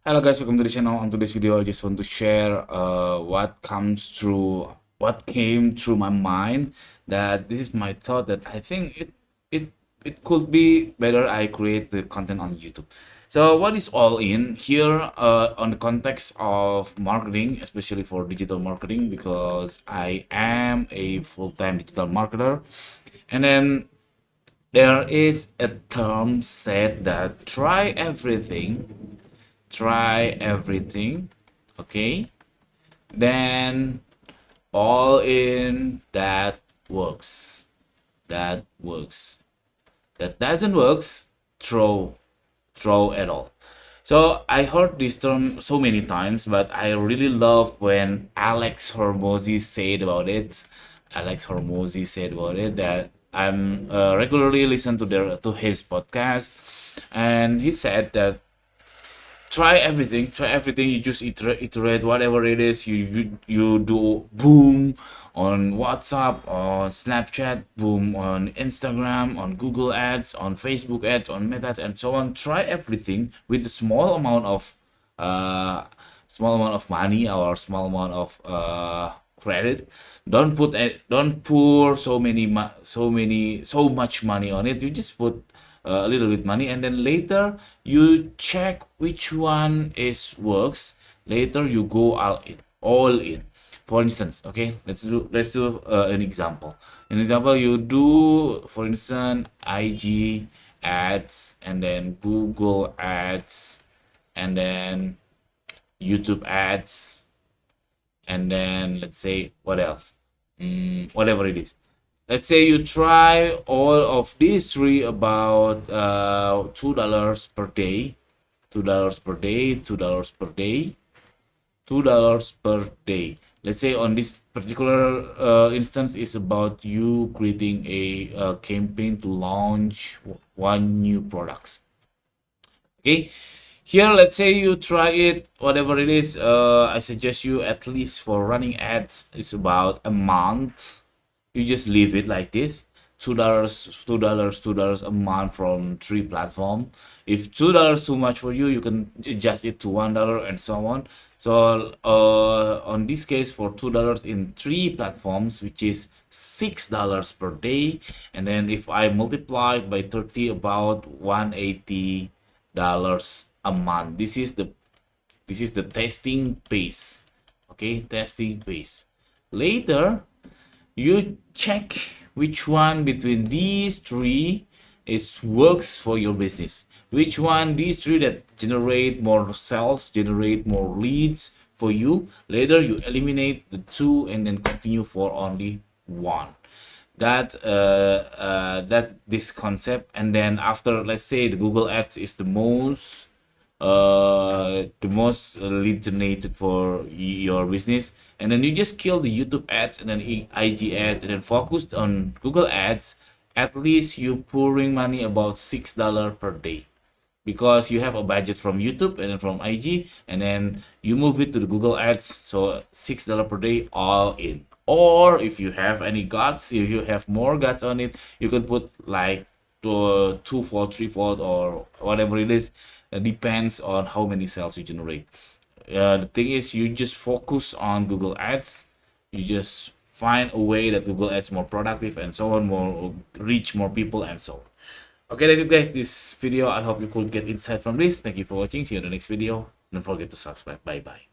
Hello guys, welcome to the channel. On today's video, I just want to share what came through my mind. That this is my thought that I think it could be better I create the content on YouTube. So what is all in here on the context of marketing, especially for digital marketing, because I am a full-time digital marketer, and then there is a term said that try everything, okay, then all in that works. That doesn't works, throw at all. So I heard this term so many times, but I really love when Alex Hormozy said about it. That I'm regularly listen to his podcast, and he said that try everything. You just iterate whatever it is. You do boom on WhatsApp, on Snapchat, boom on Instagram, on Google ads, on Facebook ads, on Meta ads, and so on. Try everything with a small amount of money or small amount of credit. Don't pour so much money on it. You just put a little bit money, and then later you check which one is works. Later you go all in. For instance, okay, let's do an example. You do, for instance, IG ads, and then Google ads, and then YouTube ads, and then let's say what else, whatever it is. Let's say you try all of these three about $2 per day, $2 per day, $2 per day, $2 per day. Let's say on this particular instance is about you creating a campaign to launch one new products. Okay, here let's say you try it, whatever it is. I suggest you, at least for running ads, is about a month. You just leave it like this. $2 a month from three platform. If $2 too much for you, you can adjust it to $1 and so on. So on this case, for $2 in three platforms, which is $6 per day, and then if I multiply by 30, about $180 a month. This is the testing pace. Okay, testing pace. Later you check which one between these three is works for your business, which one these three that generate more sales, generate more leads for you. Later you eliminate the two and then continue for only one. That this concept. And then after, let's say the Google ads is the most lead generated for your business, and then you just kill the YouTube ads and then IG ads, and then focused on Google ads. At least you pouring money about $6 per day, because you have a budget from YouTube and then from IG, and then you move it to the Google ads. So $6 per day, all in. Or if you have any guts, if you have more guts on it, you can put like two-fold, three-fold, or whatever it is. It depends on how many sales you generate. The thing is, you just focus on Google ads. You just find a way that Google ads more productive and so on, more reach more people and so on. Okay, that's it guys, this video. I hope you could get insight from this. Thank you for watching. See you in the next video. Don't forget to subscribe. Bye bye.